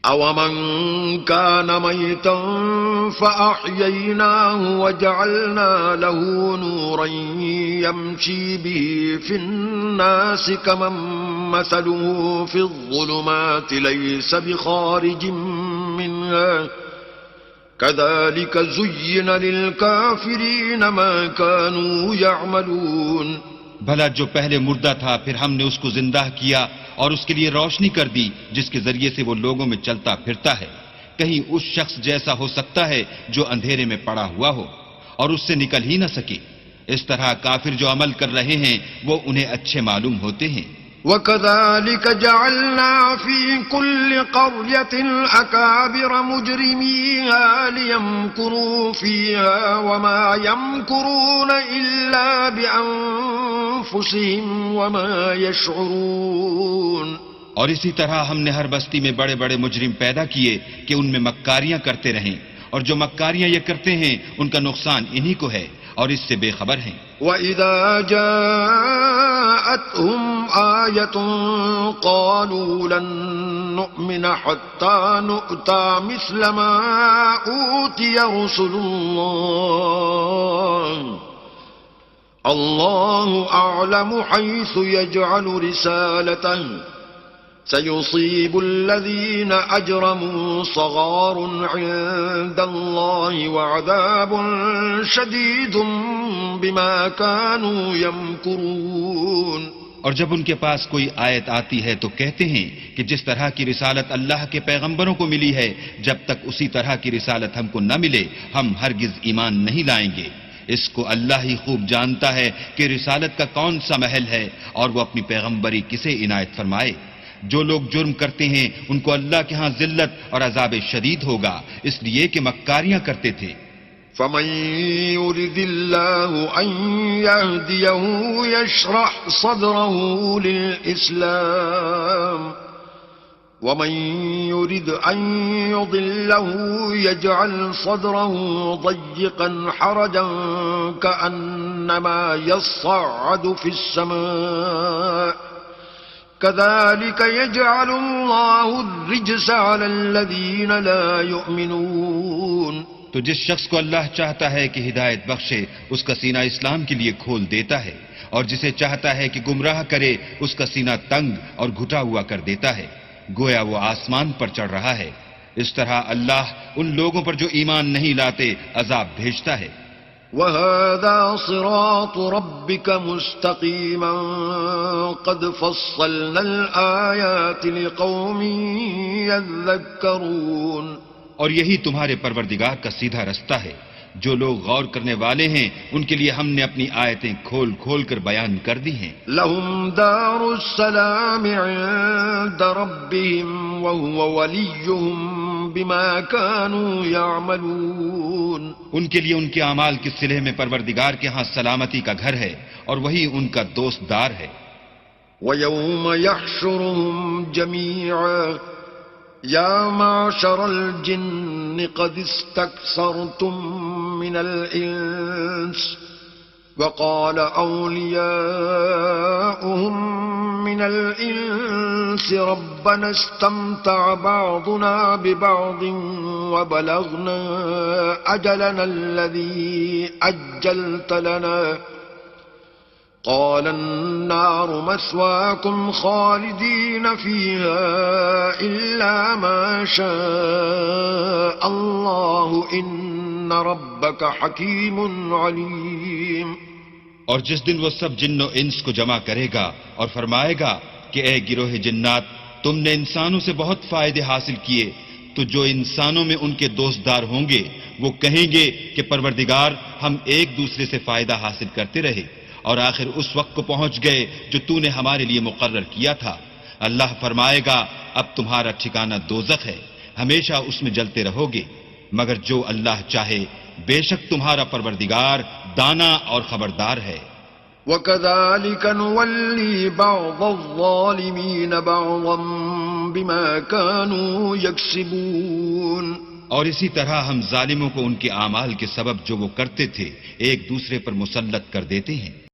أَوَمَنْ كَانَ مَيْتًا فَأَحْيَيْنَاهُ وَجَعَلْنَا لَهُ نُورًا يَمْشِي بِهِ فِي النَّاسِ كَمَنْ مَثَلُهُ فِي الظُّلُمَاتِ لَيْسَ بِخَارِجٍ مِّنْهَا كَذَلِكَ زُيِّنَ لِلْكَافِرِينَ مَا كَانُوا يَعْمَلُونَ. بھلا جو پہلے مردہ تھا پھر ہم نے اس کو زندہ کیا اور اس کے لیے روشنی کر دی جس کے ذریعے سے وہ لوگوں میں چلتا پھرتا ہے. کہیں اس شخص جیسا ہو سکتا ہے جو اندھیرے میں پڑا ہوا ہو اور اس سے نکل ہی نہ سکے. اس طرح کافر جو عمل کر رہے ہیں وہ انہیں اچھے معلوم ہوتے ہیں. وَكَذَلِكَ جَعَلْنَا فِي كُلِّ قَرْيَةٍ أَكَابِرَ مُجْرِمِيهَا لِيَمْكُرُوا فِيهَا وَمَا يَمْكُرُونَ إِلَّا بِأَنفُسِهِمْ وَمَا يَشْعُرُونَ. اور اسی طرح ہم نے ہر بستی میں بڑے بڑے مجرم پیدا کیے کہ ان میں مکاریاں کرتے رہیں، اور جو مکاریاں یہ کرتے ہیں ان کا نقصان انہی کو ہے اور اس سے بے خبر ہیں. وَإِذَا جَاءَتْهُمْ آيَةٌ قَالُوا لَن نُّؤْمِنَ حَتَّى نُؤْتَىٰ مِثْلَ مَا أُوتِيَ رُسُلُ اللَّهِ اللَّهُ أَعْلَمُ حَيْثُ يَجْعَلُ رِسَالَتَهُ سيصيب الذين أجرموا صغار عند الله وعذاب شديد بما كانوا يمكرون. اور جب ان کے پاس کوئی آیت آتی ہے تو کہتے ہیں کہ جس طرح کی رسالت اللہ کے پیغمبروں کو ملی ہے جب تک اسی طرح کی رسالت ہم کو نہ ملے ہم ہرگز ایمان نہیں لائیں گے. اس کو اللہ ہی خوب جانتا ہے کہ رسالت کا کون سا محل ہے اور وہ اپنی پیغمبری کسے عنایت فرمائے. جو لوگ جرم کرتے ہیں ان کو اللہ کے ہاں ذلت اور عذاب شدید ہوگا اس لیے کہ مکاریاں کرتے تھے. فَمَن يُرِدِ اللَّهُ أَن يَهْدِيَهُ يَشْرَحْ صَدْرَهُ لِلْإِسْلَامِ وَمَن يُرِدْ أَن يُضِلَّهُ يَجْعَلْ صَدْرَهُ ضَيِّقًا حَرَجًا كَأَنَّمَا يَصَّعَّدُ فِي السَّمَاءِ كَذَلِكَ يَجْعَلُ اللَّهُ الرِّجْسَ عَلَى الَّذِينَ لَا يُؤْمِنُونَ. تو جس شخص کو اللہ چاہتا ہے کہ ہدایت بخشے اس کا سینہ اسلام کے لیے کھول دیتا ہے، اور جسے چاہتا ہے کہ گمراہ کرے اس کا سینہ تنگ اور گھٹا ہوا کر دیتا ہے، گویا وہ آسمان پر چڑھ رہا ہے. اس طرح اللہ ان لوگوں پر جو ایمان نہیں لاتے عذاب بھیجتا ہے. وَهَذَا صِرَاطُ رَبِّكَ مُسْتَقِيمًا قَدْ فَصَّلْنَا الْآيَاتِ لِقَوْمٍ يَذَّكَّرُونَ. اور یہی تمہارے پروردگار کا سیدھا رستہ ہے. جو لوگ غور کرنے والے ہیں ان کے لیے ہم نے اپنی آیتیں کھول کھول کر بیان کر دی ہیں. لَهُمْ دَارُ السَّلَامِ عِندَ رَبِّهِمْ وَهُوَ وَلِيُّهُمْ بِمَا كَانُوا يَعْمَلُونَ. ان کے لیے ان کے اعمال کے صلح میں پروردگار کے ہاں سلامتی کا گھر ہے اور وہی ان کا دوست دار ہے. وَيَوْمَ يَحْشُرُهُمْ جَمِيعًا يَا مَعْشَرَ الْجِنِّ قَدِ اسْتَكْثَرْتُم مِّنَ الْإِنسِ وَقَالَ أَوْلِيَاؤُهُم مِّنَ الْإِنسِ رَبَّنَا اسْتَمْتَعَ بَعْضُنَا بِبَعْضٍ وَبَلَغْنَا أَجَلَنَا الَّذِي أَجَّلْتَ لَنَا قَالَ النَّارُ مَثْوَاكُمْ خَالِدِينَ فِيهَا إِلَّا مَا شَاءَ اللَّهُ إِنَّ رَبَّكَ حَكِيمٌ عَلِيمٌ. اور جس دن وہ سب جن و انس کو جمع کرے گا اور فرمائے گا کہ اے گروہ جنات تم نے انسانوں سے بہت فائدے حاصل کیے، تو جو انسانوں میں ان کے دوستدار ہوں گے وہ کہیں گے کہ پروردگار ہم ایک دوسرے سے فائدہ حاصل کرتے رہے اور آخر اس وقت کو پہنچ گئے جو تو نے ہمارے لیے مقرر کیا تھا. اللہ فرمائے گا اب تمہارا ٹھکانہ دوزخ ہے، ہمیشہ اس میں جلتے رہو گے، مگر جو اللہ چاہے بے شک تمہارا پروردگار دانا اور خبردار ہے. وَكَذَلِكَ نُوَلِّي بَعْضَ الظَّالِمِينَ بَعْضًا بِمَا كَانُوا يَكْسِبُونَ. اور اسی طرح ہم ظالموں کو ان کے اعمال کے سبب جو وہ کرتے تھے ایک دوسرے پر مسلط کر دیتے ہیں.